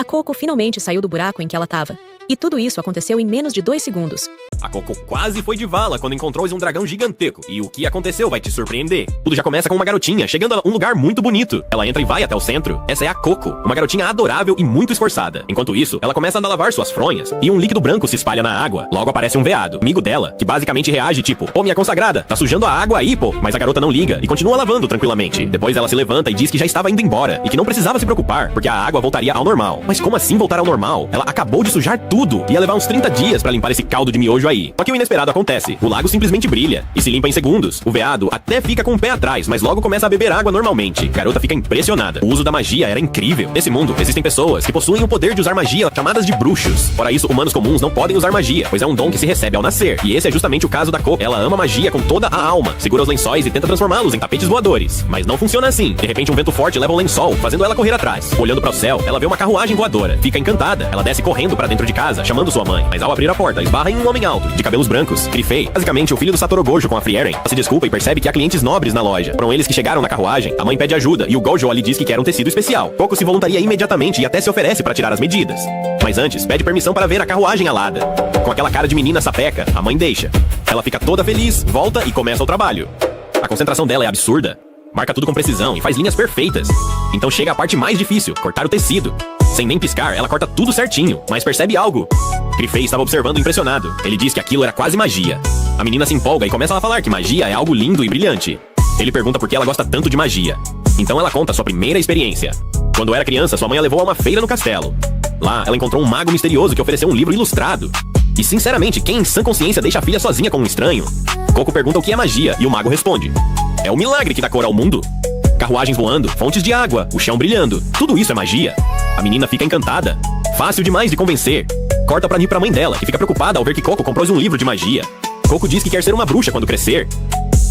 A Coco finalmente saiu do buraco em que ela estava. E tudo isso aconteceu em menos de 2 segundos. A Coco quase foi de vala quando encontrou um dragão gigantesco. E o que aconteceu vai te surpreender. Tudo já começa com uma garotinha chegando a um lugar muito bonito. Ela entra e vai até o centro. Essa é a Coco, uma garotinha adorável e muito esforçada. Enquanto isso, ela começa a lavar suas fronhas. E um líquido branco se espalha na água. Logo aparece um veado, amigo dela, que basicamente reage tipo: "Ô, minha consagrada, tá sujando a água aí, pô." Mas a garota não liga e continua lavando tranquilamente. Depois ela se levanta e diz que já estava indo embora. E que não precisava se preocupar, porque a água voltaria ao normal. Mas como assim voltar ao normal? Ela acabou de sujar tudo. Ia levar uns 30 dias pra limpar esse caldo de miojo aí. Só que o inesperado acontece. O lago simplesmente brilha e se limpa em segundos. O veado até fica com o pé atrás, mas logo começa a beber água normalmente. A garota fica impressionada. O uso da magia era incrível. Nesse mundo, existem pessoas que possuem o poder de usar magia, chamadas de bruxos. Fora isso, humanos comuns não podem usar magia, pois é um dom que se recebe ao nascer. E esse é justamente o caso da Coco. Ela ama magia com toda a alma, segura os lençóis e tenta transformá-los em tapetes voadores. Mas não funciona assim. De repente, um vento forte leva o lençol, fazendo ela correr atrás. Olhando para o céu, ela vê uma carruagem voadora. Fica encantada. Ela desce correndo para dentro de casa, chamando sua mãe. Mas ao abrir a porta, esbarra em um homem alto, de cabelos brancos, Grifei, basicamente o filho do Satoru Gojo com a Frieren. Ela se desculpa e percebe que há clientes nobres na loja. Foram eles que chegaram na carruagem. A mãe pede ajuda e o Gojo ali diz que quer um tecido especial. Coco se voluntaria imediatamente e até se oferece para tirar as medidas. Mas antes, pede permissão para ver a carruagem alada. Com aquela cara de menina sapeca, a mãe deixa. Ela fica toda feliz, volta e começa o trabalho. A concentração dela é absurda. Marca tudo com precisão e faz linhas perfeitas. Então chega a parte mais difícil, cortar o tecido. Sem nem piscar, ela corta tudo certinho, mas percebe algo. Grifei estava observando impressionado. Ele diz que aquilo era quase magia. A menina se empolga e começa a falar que magia é algo lindo e brilhante. Ele pergunta por que ela gosta tanto de magia. Então ela conta sua primeira experiência. Quando era criança, sua mãe a levou a uma feira no castelo. Lá, ela encontrou um mago misterioso que ofereceu um livro ilustrado. E sinceramente, quem em sã consciência deixa a filha sozinha com um estranho? Coco pergunta o que é magia e o mago responde: "É o milagre que dá cor ao mundo. Carruagens voando, fontes de água, o chão brilhando. Tudo isso é magia." A menina fica encantada. Fácil demais de convencer. Corta pra ir pra mãe dela, que fica preocupada ao ver que Coco comprou um livro de magia. Coco diz que quer ser uma bruxa quando crescer.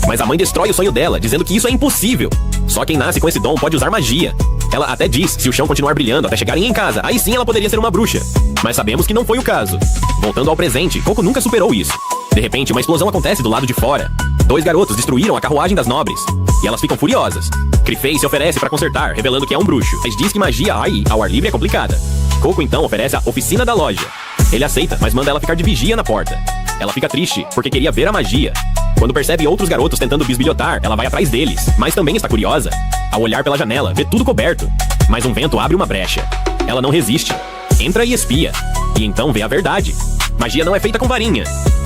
Mas a mãe destrói o sonho dela, dizendo que isso é impossível. Só quem nasce com esse dom pode usar magia. Ela até diz, se o chão continuar brilhando até chegarem em casa, aí sim ela poderia ser uma bruxa. Mas sabemos que não foi o caso. Voltando ao presente, Coco nunca superou isso. De repente, uma explosão acontece do lado de fora. 2 garotos destruíram a carruagem das nobres. E elas ficam furiosas. Grifei se oferece para consertar, revelando que é um bruxo. Mas diz que magia aí, ao ar livre, é complicada. Coco então oferece a oficina da loja. Ele aceita, mas manda ela ficar de vigia na porta. Ela fica triste, porque queria ver a magia. Quando percebe outros garotos tentando bisbilhotar, ela vai atrás deles, mas também está curiosa. Ao olhar pela janela, vê tudo coberto. Mas um vento abre uma brecha. Ela não resiste. Entra e espia. E então vê a verdade. Magia não é feita com varinha,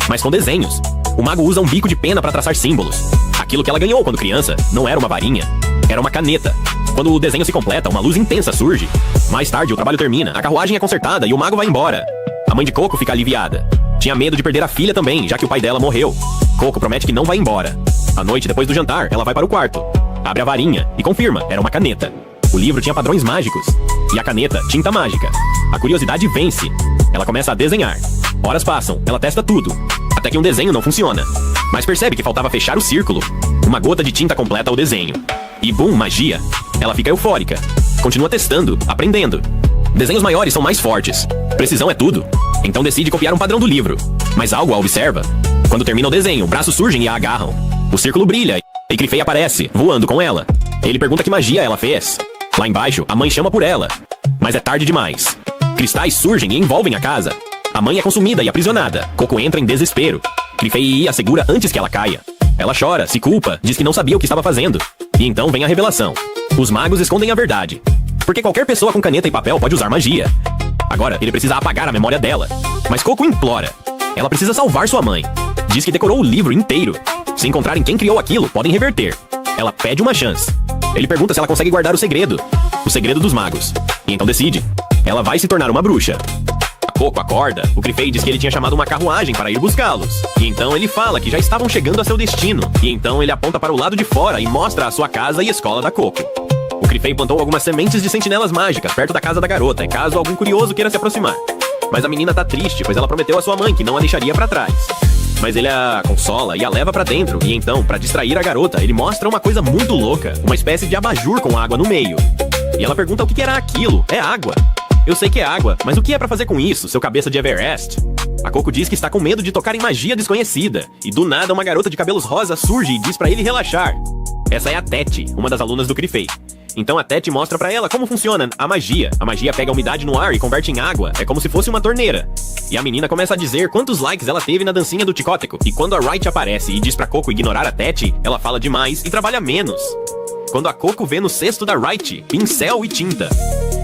mas com desenhos. O mago usa um bico de pena para traçar símbolos. Aquilo que ela ganhou quando criança não era uma varinha, era uma caneta. Quando o desenho se completa, uma luz intensa surge. Mais tarde, o trabalho termina, a carruagem é consertada e o mago vai embora. A mãe de Coco fica aliviada. Tinha medo de perder a filha também, já que o pai dela morreu. Coco promete que não vai embora. À noite, depois do jantar, ela vai para o quarto. Abre a varinha e confirma, era uma caneta. O livro tinha padrões mágicos. E a caneta, tinta mágica. A curiosidade vence. Ela começa a desenhar. Horas passam, ela testa tudo. Até que um desenho não funciona. Mas percebe que faltava fechar o círculo. Uma gota de tinta completa o desenho. E bum, magia. Ela fica eufórica. Continua testando, aprendendo. Desenhos maiores são mais fortes. Precisão é tudo. Então decide copiar um padrão do livro. Mas algo a observa. Quando termina o desenho, braços surgem e a agarram. O círculo brilha e Grifei aparece, voando com ela. Ele pergunta que magia ela fez. Lá embaixo, a mãe chama por ela. Mas é tarde demais. Cristais surgem e envolvem a casa. A mãe é consumida e aprisionada. Coco entra em desespero. Grifei a segura antes que ela caia. Ela chora, se culpa, diz que não sabia o que estava fazendo. E então vem a revelação. Os magos escondem a verdade. Porque qualquer pessoa com caneta e papel pode usar magia. Agora, ele precisa apagar a memória dela. Mas Coco implora. Ela precisa salvar sua mãe. Diz que decorou o livro inteiro. Se encontrarem quem criou aquilo, podem reverter. Ela pede uma chance. Ele pergunta se ela consegue guardar o segredo. O segredo dos magos. E então decide. Ela vai se tornar uma bruxa. A Coco acorda. O Grifei diz que ele tinha chamado uma carruagem para ir buscá-los. E então ele fala que já estavam chegando a seu destino. E então ele aponta para o lado de fora e mostra a sua casa e escola da Coco. O Grifei plantou algumas sementes de sentinelas mágicas perto da casa da garota, caso algum curioso queira se aproximar. Mas a menina tá triste, pois ela prometeu à sua mãe que não a deixaria pra trás. Mas ele a consola e a leva pra dentro. E então, pra distrair a garota, ele mostra uma coisa muito louca. Uma espécie de abajur com água no meio. E ela pergunta o que era aquilo. É água. Eu sei que é água, mas o que é pra fazer com isso, seu cabeça de Everest? A Coco diz que está com medo de tocar em magia desconhecida. E do nada, uma garota de cabelos rosa surge e diz pra ele relaxar. Essa é a Tete, uma das alunas do Grifei. Então a Tete mostra pra ela como funciona a magia. A magia pega a umidade no ar e converte em água. É como se fosse uma torneira. E a menina começa a dizer quantos likes ela teve na dancinha do Ticóteco. E quando a Wright aparece e diz pra Coco ignorar a Tete, ela fala demais e trabalha menos. Quando a Coco vê no cesto da Wright pincel e tinta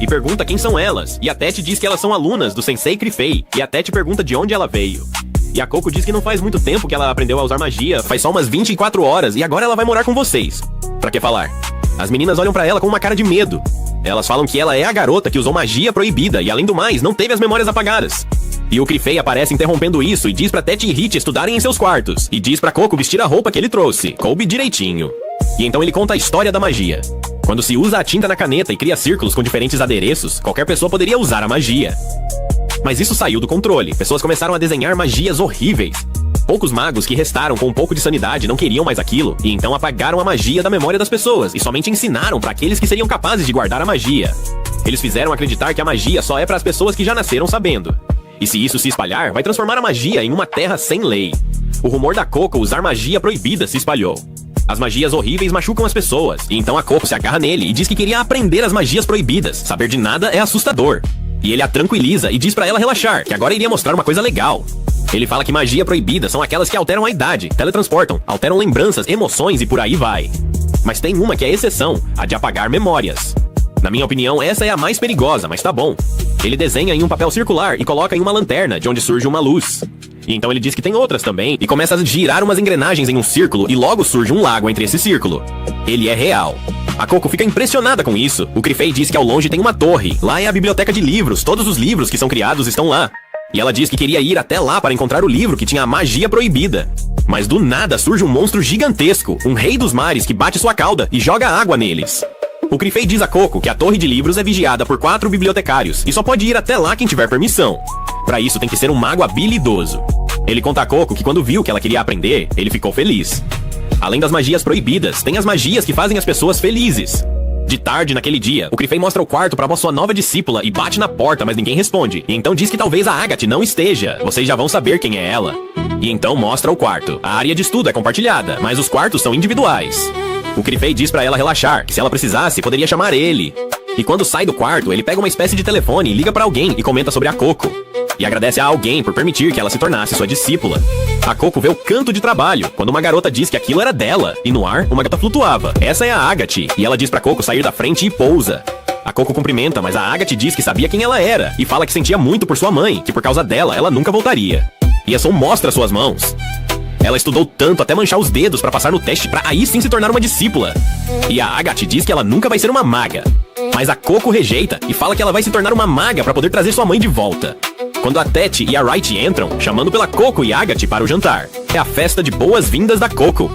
e pergunta quem são elas, e a Tete diz que elas são alunas do Sensei Crifei, e a Tete pergunta de onde ela veio. E a Coco diz que não faz muito tempo que ela aprendeu a usar magia, faz só umas 24 horas, e agora ela vai morar com vocês. Pra que falar? As meninas olham pra ela com uma cara de medo. Elas falam que ela é a garota que usou magia proibida e, além do mais, não teve as memórias apagadas. E o Crifei aparece interrompendo isso e diz pra Tete e Hit estudarem em seus quartos, e diz pra Coco vestir a roupa que ele trouxe, coube direitinho. E então ele conta a história da magia. Quando se usa a tinta na caneta e cria círculos com diferentes adereços, qualquer pessoa poderia usar a magia. Mas isso saiu do controle. Pessoas começaram a desenhar magias horríveis. Poucos magos que restaram com um pouco de sanidade não queriam mais aquilo, e então apagaram a magia da memória das pessoas e somente ensinaram para aqueles que seriam capazes de guardar a magia. Eles fizeram acreditar que a magia só é para as pessoas que já nasceram sabendo. E se isso se espalhar, vai transformar a magia em uma terra sem lei. O rumor da Coco usar magia proibida se espalhou. As magias horríveis machucam as pessoas, e então a Coco se agarra nele e diz que queria aprender as magias proibidas. Saber de nada é assustador. E ele a tranquiliza e diz pra ela relaxar, que agora iria mostrar uma coisa legal. Ele fala que magia proibida são aquelas que alteram a idade, teletransportam, alteram lembranças, emoções e por aí vai. Mas tem uma que é exceção, a de apagar memórias. Na minha opinião, essa é a mais perigosa, mas tá bom. Ele desenha em um papel circular e coloca em uma lanterna, de onde surge uma luz. E então ele diz que tem outras também, e começa a girar umas engrenagens em um círculo, e logo surge um lago entre esse círculo. Ele é real. A Coco fica impressionada com isso. O Crifei diz que ao longe tem uma torre. Lá é a biblioteca de livros, todos os livros que são criados estão lá. E ela diz que queria ir até lá para encontrar o livro que tinha a magia proibida. Mas do nada surge um monstro gigantesco, um rei dos mares que bate sua cauda e joga água neles. O Crifei diz a Coco que a torre de livros é vigiada por 4 bibliotecários e só pode ir até lá quem tiver permissão. Pra isso tem que ser um mago habilidoso. Ele conta a Coco que quando viu que ela queria aprender, ele ficou feliz. Além das magias proibidas, tem as magias que fazem as pessoas felizes. De tarde, naquele dia, o Crifei mostra o quarto pra sua nova discípula e bate na porta, mas ninguém responde. E então diz que talvez a Agathe não esteja. Vocês já vão saber quem é ela. E então mostra o quarto. A área de estudo é compartilhada, mas os quartos são individuais. O Crifei diz pra ela relaxar, que se ela precisasse, poderia chamar ele. E quando sai do quarto, ele pega uma espécie de telefone e liga pra alguém e comenta sobre a Coco. E agradece a alguém por permitir que ela se tornasse sua discípula. A Coco vê o canto de trabalho, quando uma garota diz que aquilo era dela, e no ar, uma gata flutuava. Essa é a Agathe, e ela diz pra Coco sair da frente e pousa. A Coco cumprimenta, mas a Agathe diz que sabia quem ela era, e fala que sentia muito por sua mãe, que por causa dela, ela nunca voltaria. E Eson mostra suas mãos. Ela estudou tanto até manchar os dedos pra passar no teste pra aí sim se tornar uma discípula. E a Agathe diz que ela nunca vai ser uma maga. Mas a Coco rejeita e fala que ela vai se tornar uma maga pra poder trazer sua mãe de volta. Quando a Tete e a Wright entram, chamando pela Coco e Agathe para o jantar. É a festa de boas-vindas da Coco.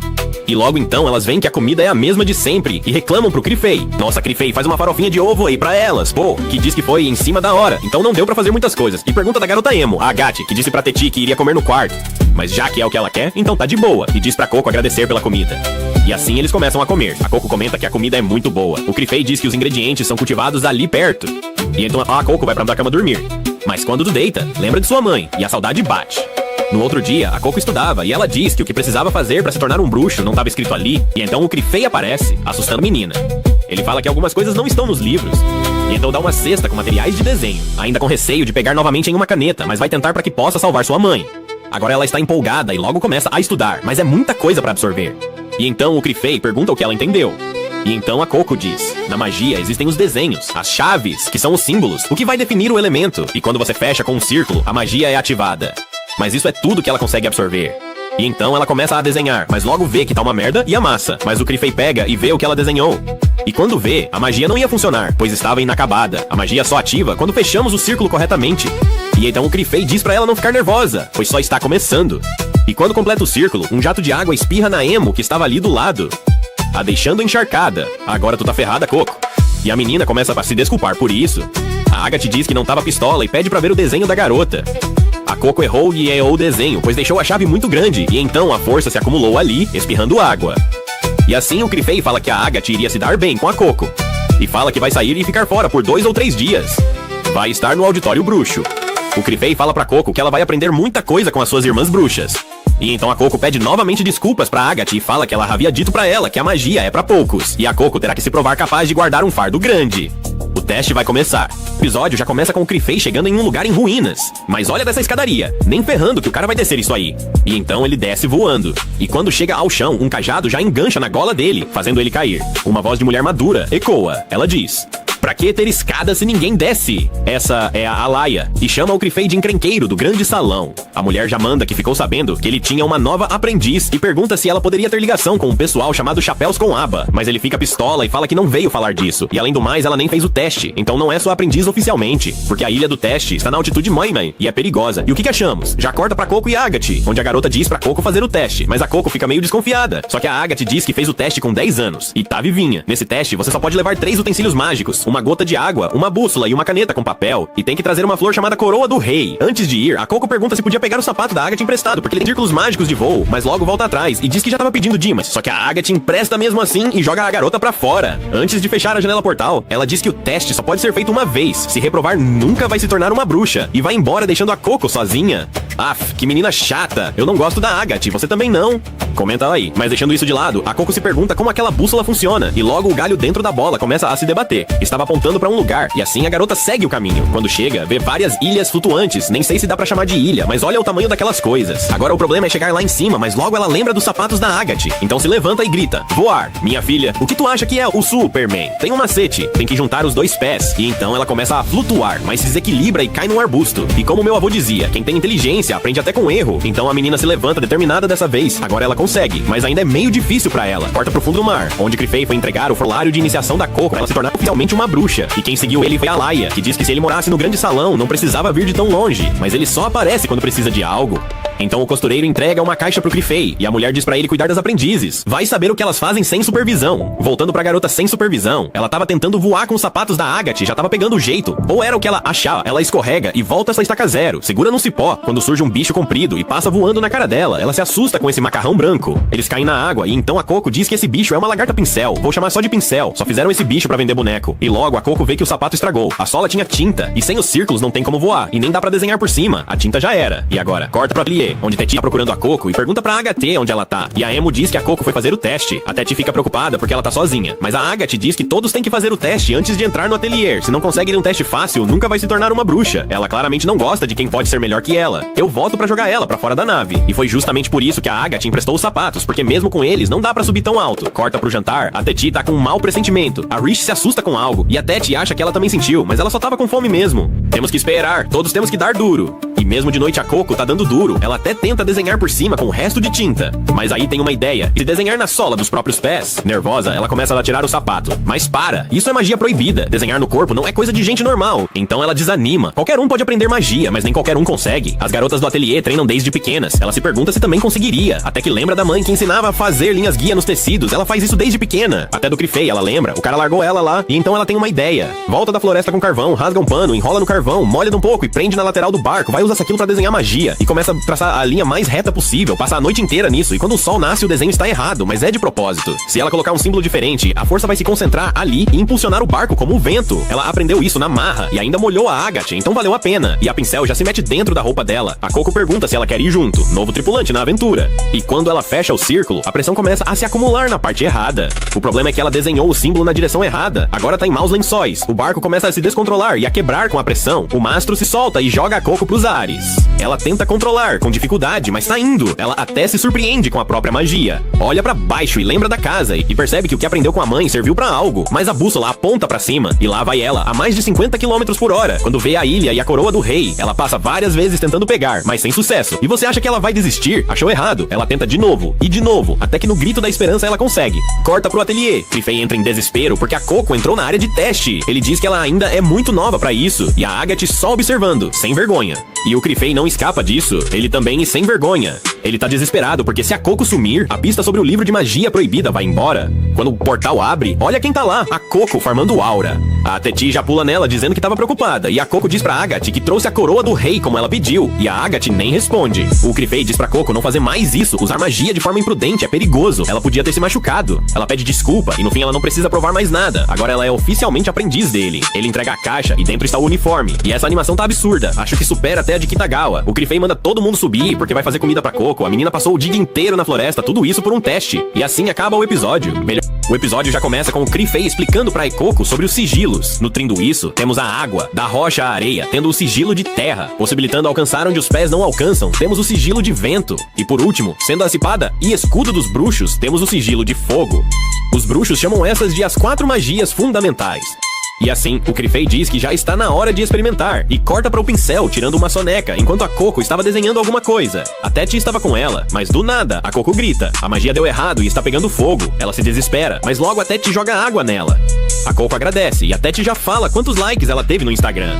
E logo então elas veem que a comida é a mesma de sempre e reclamam pro Crifei. Nossa, Crifei, faz uma farofinha de ovo aí pra elas, pô. Que diz que foi em cima da hora, então não deu pra fazer muitas coisas. E pergunta da garota emo, a Agathe, que disse pra Teti que iria comer no quarto. Mas já que é o que ela quer, então tá de boa. E diz pra Coco agradecer pela comida. E assim eles começam a comer. A Coco comenta que a comida é muito boa. O Crifei diz que os ingredientes são cultivados ali perto. E então a Coco vai pra cama dormir. Mas quando deita, lembra de sua mãe, e a saudade bate. No outro dia, a Coco estudava, e ela diz que o que precisava fazer pra se tornar um bruxo não estava escrito ali, e então o Crifei aparece, assustando a menina. Ele fala que algumas coisas não estão nos livros, e então dá uma cesta com materiais de desenho, ainda com receio de pegar novamente em uma caneta, mas vai tentar para que possa salvar sua mãe. Agora ela está empolgada e logo começa a estudar, mas é muita coisa para absorver. E então o Crifei pergunta o que ela entendeu. E então a Coco diz, na magia existem os desenhos, as chaves, que são os símbolos, o que vai definir o elemento, e quando você fecha com um círculo, a magia é ativada. Mas isso é tudo que ela consegue absorver. E então ela começa a desenhar, mas logo vê que tá uma merda e amassa. Mas o Crifei pega e vê o que ela desenhou. E quando vê, a magia não ia funcionar, pois estava inacabada. A magia só ativa quando fechamos o círculo corretamente. E então o Crifei diz pra ela não ficar nervosa, pois só está começando. E quando completa o círculo, um jato de água espirra na emo que estava ali do lado, a deixando encharcada. Agora tu tá ferrada, Coco. E a menina começa a se desculpar por isso. A Agathe diz que não tava pistola e pede pra ver o desenho da garota. A Coco errou e errou o desenho, pois deixou a chave muito grande, e então a força se acumulou ali, espirrando água. E assim o Crifei fala que a Agathe iria se dar bem com a Coco. E fala que vai sair e ficar fora por 2 ou 3 dias. Vai estar no auditório bruxo. O Crifei fala pra Coco que ela vai aprender muita coisa com as suas irmãs bruxas. E então a Coco pede novamente desculpas pra Agatha e fala que ela havia dito pra ela que a magia é pra poucos, e a Coco terá que se provar capaz de guardar um fardo grande. O teste vai começar. O episódio já começa com o Crifei chegando em um lugar em ruínas. Mas olha dessa escadaria, nem ferrando que o cara vai descer isso aí. E então ele desce voando. E quando chega ao chão, um cajado já engancha na gola dele, fazendo ele cair. Uma voz de mulher madura ecoa. Ela diz: pra que ter escada se ninguém desce? Essa é a Alaia, e chama o Crifei de encrenqueiro do grande salão. A mulher já manda que ficou sabendo que ele tinha uma nova aprendiz e pergunta se ela poderia ter ligação com um pessoal chamado Chapéus com Aba. Mas ele fica pistola e fala que não veio falar disso. E além do mais, ela nem fez o teste, então não é sua aprendiz oficialmente. Porque a ilha do teste está na altitude Moimei e é perigosa. E o que achamos? Já corta pra Coco e Agatha, onde a garota diz pra Coco fazer o teste. Mas a Coco fica meio desconfiada. Só que a Agatha diz que fez o teste com 10 anos e tá vivinha. Nesse teste, você só pode levar 3 utensílios mágicos, uma gota de água, uma bússola e uma caneta com papel. E tem que trazer uma flor chamada Coroa do Rei. Antes de ir, a Coco pergunta se podia pegar o sapato da Agatha emprestado, porque ele tem círculos mágicos de voo, mas logo volta atrás e diz que já tava pedindo Dimas. Só que a Agatha empresta mesmo assim e joga a garota pra fora. Antes de fechar a janela portal, ela diz que o teste só pode ser feito uma vez. Se reprovar, nunca vai se tornar uma bruxa. E vai embora deixando a Coco sozinha. Aff, que menina chata. Eu não gosto da Agatha, você também não? Comenta aí. Mas deixando isso de lado, a Coco se pergunta como aquela bússola funciona. E logo o galho dentro da bola começa a se debater. Estava apontando pra um lugar, e assim a garota segue o caminho. Quando chega, vê várias ilhas flutuantes. Nem sei se dá pra chamar de ilha, mas olha o tamanho daquelas coisas. Agora o problema é chegar lá em cima, mas logo ela lembra dos sapatos da Agatha. Então se levanta e grita: voar! Minha filha, o que tu acha que é o Superman? Tem um macete, tem que juntar os 2 pés. E então ela começa a flutuar, mas se desequilibra e cai num arbusto. E como meu avô dizia, quem tem inteligência aprende até com erro. Então a menina se levanta determinada dessa vez. Agora ela consegue, mas ainda é meio difícil pra ela. Corta pro fundo do mar, onde Crifei foi entregar o formulário de iniciação da Coco pra ela se tornar oficialmente uma bruxa. E quem seguiu ele foi a Alaia, que diz que se ele morasse no grande salão, não precisava vir de tão longe. Mas ele só aparece quando precisa de algo. Então o costureiro entrega uma caixa pro Crifei, e a mulher diz pra ele cuidar das aprendizes. Vai saber o que elas fazem sem supervisão. Voltando pra garota sem supervisão, ela tava tentando voar com os sapatos da Agatha, já tava pegando o jeito. Ou era o que ela achava, ela escorrega e volta essa estaca zero. Segura num cipó, quando surge um bicho comprido e passa voando na cara dela. Ela se assusta com esse macarrão branco. Eles caem na água, e então a Coco diz que esse bicho é uma lagarta pincel. Vou chamar só de pincel, só fizeram esse bicho pra vender boneco. E logo a Coco vê que o sapato estragou. A sola tinha tinta, e sem os círculos não tem como voar, e nem dá pra desenhar por cima. A tinta já era. E agora, corta pro ateliê, onde Teti tá procurando a Coco e pergunta pra Agatha onde ela tá. E a Emo diz que a Coco foi fazer o teste. A Teti fica preocupada porque ela tá sozinha. Mas a Agatha diz que todos têm que fazer o teste antes de entrar no ateliê. Se não conseguem um teste fácil, nunca vai se tornar uma bruxa. Ela claramente não gosta de quem pode ser melhor que ela. Eu volto pra jogar ela pra fora da nave. E foi justamente por isso que a Agatha emprestou os sapatos, porque mesmo com eles não dá pra subir tão alto. Corta pro jantar, a Teti tá com um mau pressentimento. A Rish se assusta com algo, e a Teti acha que ela também sentiu, mas ela só tava com fome mesmo. Temos que esperar, todos temos que dar duro. E mesmo de noite a Coco tá dando duro. Ela até tenta desenhar por cima com o resto de tinta. Mas aí tem uma ideia. E desenhar na sola dos próprios pés? Nervosa, ela começa a tirar o sapato. Mas para, isso é magia proibida. Desenhar no corpo não é coisa de gente normal. Então ela desanima. Qualquer um pode aprender magia, mas nem qualquer um consegue. As garotas do ateliê treinam desde pequenas. Ela se pergunta se também conseguiria. Até que lembra da mãe que ensinava a fazer linhas guia nos tecidos. Ela faz isso desde pequena. Até do Crifei, ela lembra. O cara largou ela lá. E então ela tem uma ideia. Volta da floresta com carvão, rasga um pano, enrola no carvão, molha um pouco e prende na lateral do barco. Vai usar aquilo pra desenhar magia. E começa a traçar a linha mais reta possível. Passa a noite inteira nisso. E quando o sol nasce, o desenho está errado, mas é de propósito. Se ela colocar um símbolo diferente, a força vai se concentrar ali e impulsionar o barco como o vento. Ela aprendeu isso na marra e ainda molhou a Agatha, então valeu a pena. E a pincel já se mete dentro da roupa dela. A Coco pergunta se ela quer ir junto. Novo tripulante na aventura. E quando ela fecha o círculo, a pressão começa a se acumular na parte errada. O problema é que ela desenhou o símbolo na direção errada. Agora tá em maus lençóis. O barco começa a se descontrolar e a quebrar com a pressão. O mastro se solta e joga a Coco pros ares. Ela tenta controlar, com dificuldade, mas tá indo. Ela até se surpreende com a própria magia. Olha pra baixo e lembra da casa e percebe que o que aprendeu com a mãe serviu pra algo. Mas a bússola aponta pra cima e lá vai ela, a mais de 50 km por hora. Quando vê a ilha e a coroa do rei, ela passa várias vezes tentando pegar, mas sem sucesso. E você acha que ela vai desistir? Achou errado. Ela tenta de novo, e de novo, até que no grito da esperança ela consegue. Corta pro ateliê. Crifei entra em desespero porque a Coco entrou na área de teste. Ele diz que ela ainda é muito nova pra isso. E a Agatha só observando, sem vergonha. E o Crifei não escapa disso. Ele também sem vergonha. Ele tá desesperado porque se a Coco sumir, a pista sobre o livro de magia proibida vai embora. Quando o portal abre, olha quem tá lá, a Coco farmando aura. A Teti já pula nela dizendo que tava preocupada, e a Coco diz pra Agatha que trouxe a coroa do rei como ela pediu, e a Agatha nem responde. O Crifei diz pra Coco não fazer mais isso, usar magia de forma imprudente é perigoso, ela podia ter se machucado. Ela pede desculpa, e no fim ela não precisa provar mais nada, agora ela é oficialmente aprendiz dele. Ele entrega a caixa, e dentro está o uniforme, e essa animação tá absurda, acho que supera até a de de Kitagawa. O Krifei manda todo mundo subir porque vai fazer comida pra Coco. A menina passou o dia inteiro na floresta, tudo isso por um teste. E assim acaba o episódio. O episódio já começa com o Krifei explicando pra Aikoko sobre os sigilos. Nutrindo isso, temos a água, da rocha à areia, tendo o sigilo de terra, possibilitando alcançar onde os pés não alcançam, temos o sigilo de vento. E por último, sendo a espada e escudo dos bruxos, temos o sigilo de fogo. Os bruxos chamam essas de as 4 magias fundamentais. E assim, o Krifei diz que já está na hora de experimentar e corta para o pincel, tirando uma soneca, enquanto a Coco estava desenhando alguma coisa. A Tete estava com ela, mas do nada, a Coco grita. A magia deu errado e está pegando fogo. Ela se desespera, mas logo a Tete joga água nela. A Coco agradece e a Tete já fala quantos likes ela teve no Instagram.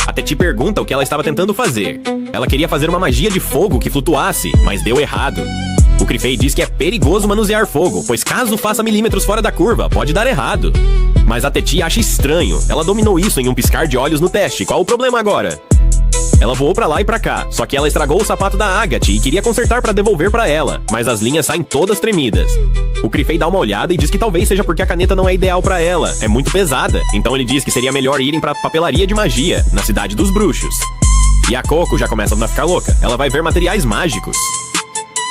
A Tete pergunta o que ela estava tentando fazer. Ela queria fazer uma magia de fogo que flutuasse, mas deu errado. O Krifei diz que é perigoso manusear fogo, pois caso faça milímetros fora da curva, pode dar errado. Mas a Tete acha estranho. Ela dominou isso em um piscar de olhos no teste. Qual o problema agora? Ela voou pra lá e pra cá, só que ela estragou o sapato da Agathe e queria consertar pra devolver pra ela, mas as linhas saem todas tremidas. O Krifei dá uma olhada e diz que talvez seja porque a caneta não é ideal pra ela, é muito pesada. Então ele diz que seria melhor irem pra papelaria de magia, na cidade dos bruxos. E a Coco já começa a ficar louca. Ela vai ver materiais mágicos.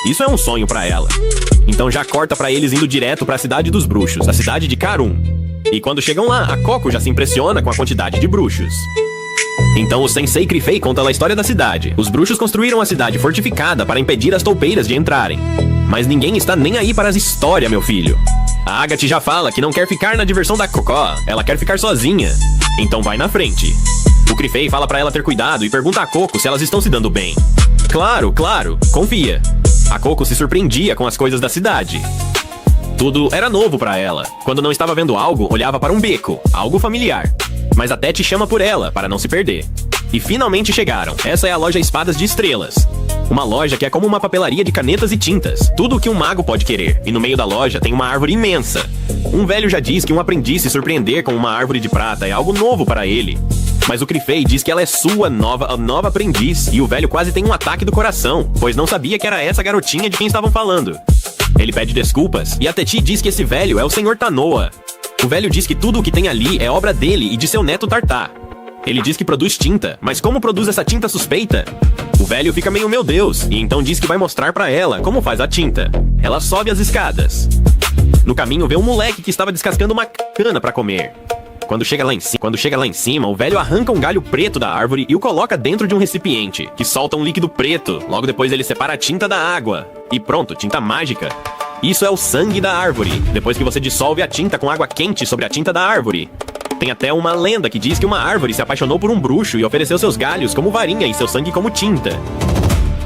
Isso é um sonho pra ela. Então já corta pra eles indo direto pra cidade dos bruxos, a cidade de Karun. E quando chegam lá, a Coco já se impressiona com a quantidade de bruxos. Então o Sensei Krifei conta a história da cidade. Os bruxos construíram a cidade fortificada para impedir as toupeiras de entrarem. Mas ninguém está nem aí para as histórias, meu filho. A Agathe já fala que não quer ficar na diversão da Cocó, ela quer ficar sozinha. Então vai na frente. O Krifei fala pra ela ter cuidado e pergunta a Coco se elas estão se dando bem. Claro, confia. A Coco se surpreendia com as coisas da cidade. Tudo era novo pra ela. Quando não estava vendo algo, olhava para um beco, algo familiar. Mas a Tete chama por ela, para não se perder. E finalmente chegaram. Essa é a loja Espadas de Estrelas. Uma loja que é como uma papelaria de canetas e tintas. Tudo o que um mago pode querer. E no meio da loja tem uma árvore imensa. Um velho já diz que um aprendiz se surpreender com uma árvore de prata é algo novo para ele. Mas o Krifei diz que ela é sua nova aprendiz. E o velho quase tem um ataque do coração, pois não sabia que era essa garotinha de quem estavam falando. Ele pede desculpas, e a Tete diz que esse velho é o Sr. Tanoa. O velho diz que tudo o que tem ali é obra dele e de seu neto Tartar. Ele diz que produz tinta, mas como produz essa tinta suspeita? O velho fica meio meu Deus, e então diz que vai mostrar pra ela como faz a tinta. Ela sobe as escadas. No caminho vê um moleque que estava descascando uma cana pra comer. Quando chega lá em cima, o velho arranca um galho preto da árvore e o coloca dentro de um recipiente, que solta um líquido preto. Logo depois ele separa a tinta da água. E pronto, tinta mágica. Isso é o sangue da árvore, depois que você dissolve a tinta com água quente sobre a tinta da árvore. Tem até uma lenda que diz que uma árvore se apaixonou por um bruxo e ofereceu seus galhos como varinha e seu sangue como tinta.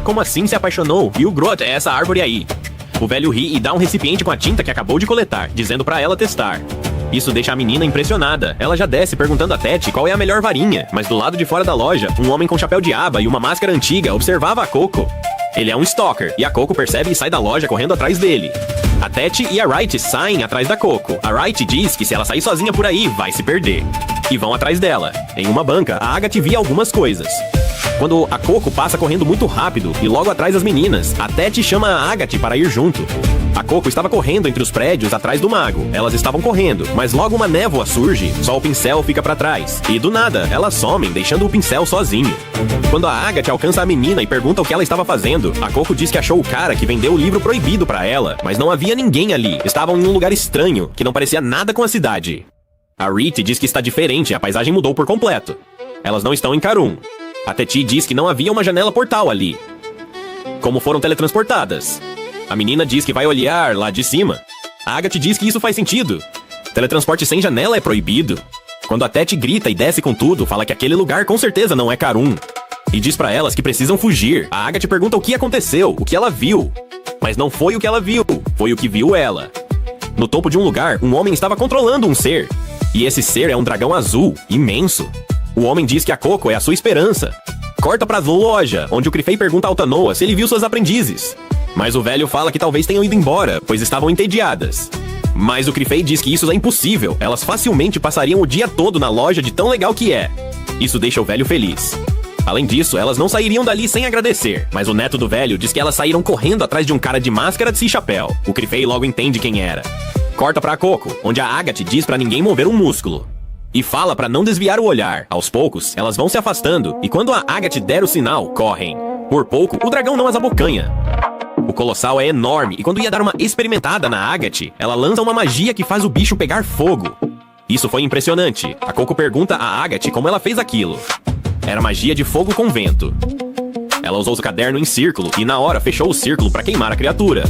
Como assim se apaixonou? E o Grot é essa árvore aí. O velho ri e dá um recipiente com a tinta que acabou de coletar, dizendo pra ela testar. Isso deixa a menina impressionada. Ela já desce perguntando a Tete qual é a melhor varinha, mas do lado de fora da loja, um homem com chapéu de aba e uma máscara antiga observava a Coco. Ele é um stalker, e a Coco percebe e sai da loja correndo atrás dele. A Tete e a Wright saem atrás da Coco. A Wright diz que se ela sair sozinha por aí, vai se perder. E vão atrás dela. Em uma banca, a Agathe via algumas coisas. Quando a Coco passa correndo muito rápido e logo atrás das meninas, a Tete chama a Agathe para ir junto. A Coco estava correndo entre os prédios atrás do mago. Elas estavam correndo, mas logo uma névoa surge, só o pincel fica para trás. E do nada, elas somem, deixando o pincel sozinho. Quando a Agathe alcança a menina e pergunta o que ela estava fazendo, a Coco diz que achou o cara que vendeu o livro proibido para ela, mas não havia ninguém ali. Estavam em um lugar estranho, que não parecia nada com a cidade. A Rita diz que está diferente, a paisagem mudou por completo. Elas não estão em Karun. A Tete diz que não havia uma janela portal ali. Como foram teletransportadas? A menina diz que vai olhar lá de cima. A Agathe diz que isso faz sentido. Teletransporte sem janela é proibido. Quando a Tete grita e desce com tudo, fala que aquele lugar com certeza não é Karun. E diz pra elas que precisam fugir. A Agathe pergunta o que aconteceu, o que ela viu. Mas não foi o que ela viu, foi o que viu ela. No topo de um lugar, um homem estava controlando um ser. E esse ser é um dragão azul, imenso. O homem diz que a Coco é a sua esperança. Corta pra loja, onde o Krifei pergunta ao Tanoa se ele viu suas aprendizes. Mas o velho fala que talvez tenham ido embora, pois estavam entediadas. Mas o Krifei diz que isso é impossível, elas facilmente passariam o dia todo na loja de tão legal que é. Isso deixa o velho feliz. Além disso, elas não sairiam dali sem agradecer, mas o neto do velho diz que elas saíram correndo atrás de um cara de máscara e chapéu. O Krifei logo entende quem era. Corta pra Coco, onde a Agathe diz pra ninguém mover um músculo. e fala pra não desviar o olhar. Aos poucos, elas vão se afastando, e quando a Agatha der o sinal, correm. Por pouco, o dragão não as abocanha. O colossal é enorme, e quando ia dar uma experimentada na Agatha, ela lança uma magia que faz o bicho pegar fogo. Isso foi impressionante. A Coco pergunta a Agatha como ela fez aquilo. Era magia de fogo com vento. Ela usou o caderno em círculo e na hora fechou o círculo para queimar a criatura.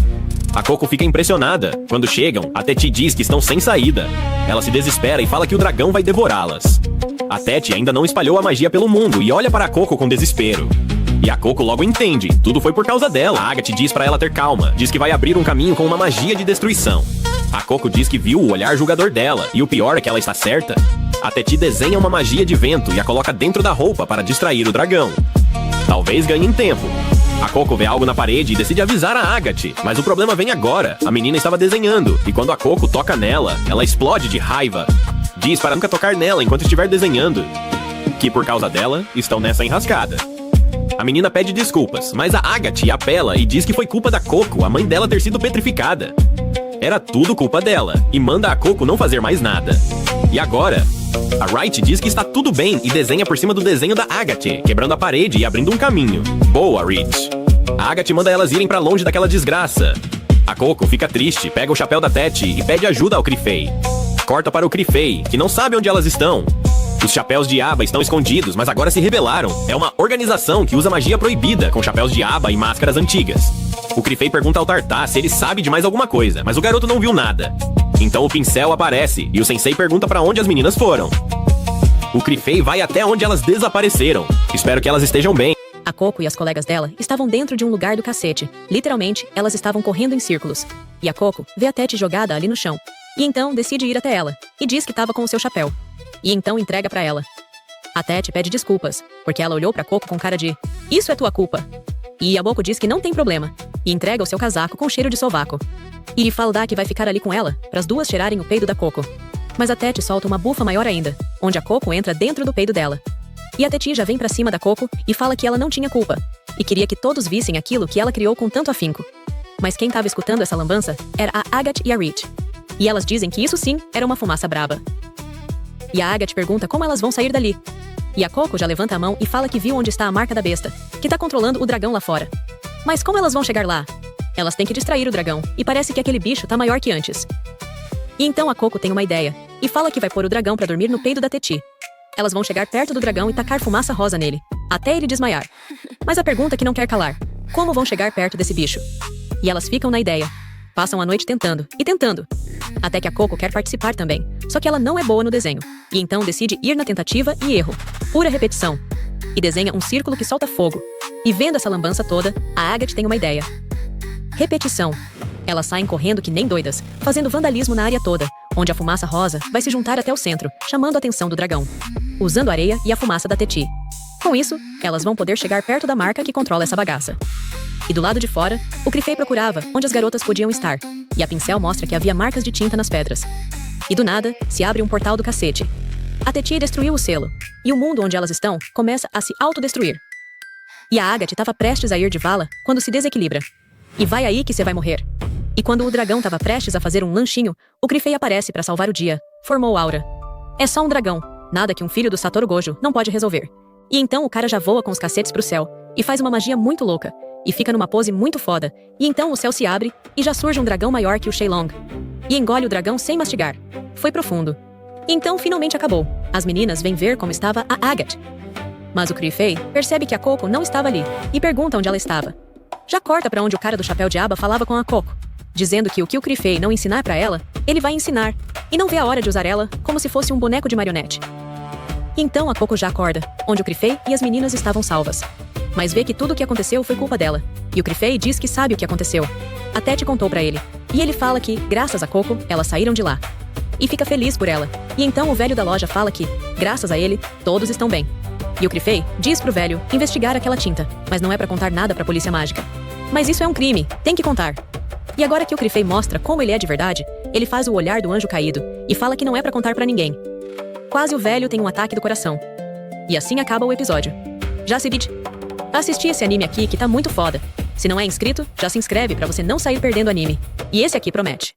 A Coco fica impressionada. Quando chegam, a Teti diz que estão sem saída. Ela se desespera e fala que o dragão vai devorá-las. A Teti ainda não espalhou a magia pelo mundo e olha para a Coco com desespero. E a Coco logo entende, tudo foi por causa dela. A Agatha diz para ela ter calma, diz que vai abrir um caminho com uma magia de destruição. A Coco diz que viu o olhar julgador dela, e o pior é que ela está certa. A Teti desenha uma magia de vento e a coloca dentro da roupa para distrair o dragão. Talvez ganhem tempo. A Coco vê algo na parede e decide avisar a Agatha, mas o problema vem agora. A menina estava desenhando, e quando a Coco toca nela, ela explode de raiva. Diz para nunca tocar nela enquanto estiver desenhando, que por causa dela, estão nessa enrascada. A menina pede desculpas, mas a Agatha apela e diz que foi culpa da Coco, a mãe dela ter sido petrificada. Era tudo culpa dela, e manda a Coco não fazer mais nada. E agora, a Wright diz que está tudo bem e desenha por cima do desenho da Agatha, quebrando a parede e abrindo um caminho. Boa, Rich. A Agatha manda elas irem pra longe daquela desgraça. A Coco fica triste, pega o chapéu da Teti e pede ajuda ao Crifei. Corta para o Crifei, que não sabe onde elas estão. Os chapéus de aba estão escondidos, mas agora se rebelaram. É uma organização que usa magia proibida, com chapéus de aba e máscaras antigas. O Crifei pergunta ao Tartar se ele sabe de mais alguma coisa, mas o garoto não viu nada. Então o pincel aparece, e o sensei pergunta pra onde as meninas foram. O Crifei vai até onde elas desapareceram. Espero que elas estejam bem. A Coco e as colegas dela estavam dentro de um lugar do cacete. Literalmente, elas estavam correndo em círculos. E a Coco vê a Teti jogada ali no chão. E então decide ir até ela, e diz que estava com o seu chapéu. E então entrega pra ela. A Teti pede desculpas, porque ela olhou pra Coco com cara de "Isso é tua culpa". E a Coco diz que não tem problema, e entrega o seu casaco com cheiro de sovaco. E fala que vai ficar ali com ela, para as duas cheirarem o peido da Coco. Mas a Teti solta uma bufa maior ainda, onde a Coco entra dentro do peido dela. E a Teti já vem pra cima da Coco e fala que ela não tinha culpa, e queria que todos vissem aquilo que ela criou com tanto afinco. Mas quem tava escutando essa lambança era a Agatha e a Rich. E elas dizem que isso sim era uma fumaça braba. E a Agatha pergunta como elas vão sair dali. E a Coco já levanta a mão e fala que viu onde está a marca da besta, que tá controlando o dragão lá fora. Mas como elas vão chegar lá? Elas têm que distrair o dragão, e parece que aquele bicho tá maior que antes. E então a Coco tem uma ideia, e fala que vai pôr o dragão pra dormir no peido da Teti. Elas vão chegar perto do dragão e tacar fumaça rosa nele, até ele desmaiar. Mas a pergunta que não quer calar: como vão chegar perto desse bicho? E elas ficam na ideia. Passam a noite tentando, e tentando. Até que a Coco quer participar também, só que ela não é boa no desenho. E então decide ir na tentativa e erro. Pura repetição. E desenha um círculo que solta fogo. E vendo essa lambança toda, a Agatha tem uma ideia. Repetição. Elas saem correndo que nem doidas, fazendo vandalismo na área toda, onde a fumaça rosa vai se juntar até o centro, chamando a atenção do dragão, usando a areia e a fumaça da Teti. Com isso, elas vão poder chegar perto da marca que controla essa bagaça. E do lado de fora, o Crifei procurava onde as garotas podiam estar, e a pincel mostra que havia marcas de tinta nas pedras. E do nada, se abre um portal do cacete. A Teti destruiu o selo, e o mundo onde elas estão começa a se autodestruir. E a Agatha estava prestes a ir de vala quando se desequilibra. E vai aí que você vai morrer. E quando o dragão estava prestes a fazer um lanchinho, o Crifei aparece para salvar o dia. Formou Aura. É só um dragão, nada que um filho do Satoru Gojo não pode resolver. E então o cara já voa com os cacetes pro céu, e faz uma magia muito louca, e fica numa pose muito foda, e então o céu se abre, e já surge um dragão maior que o Shenlong. E engole o dragão sem mastigar. Foi profundo. Então finalmente acabou. As meninas vêm ver como estava a Agatha. Mas o Crifei percebe que a Coco não estava ali, e pergunta onde ela estava. Já corta pra onde o cara do chapéu de aba falava com a Coco, dizendo que o que o Crifei não ensinar pra ela, ele vai ensinar, e não vê a hora de usar ela como se fosse um boneco de marionete. Então a Coco já acorda, onde o Crifei e as meninas estavam salvas. Mas vê que tudo o que aconteceu foi culpa dela, e o Crifei diz que sabe o que aconteceu. A Teti contou pra ele, e ele fala que, graças a Coco, elas saíram de lá. E fica feliz por ela, e então o velho da loja fala que, graças a ele, todos estão bem. E o Crifei diz pro velho investigar aquela tinta, mas não é pra contar nada pra polícia mágica. Mas isso é um crime, tem que contar. E agora que o Crifei mostra como ele é de verdade, ele faz o olhar do anjo caído, e fala que não é pra contar pra ninguém. Quase o velho tem um ataque do coração. E assim acaba o episódio. Já se vide? Assisti esse anime aqui que tá muito foda. Se não é inscrito, já se inscreve pra você não sair perdendo anime. E esse aqui promete.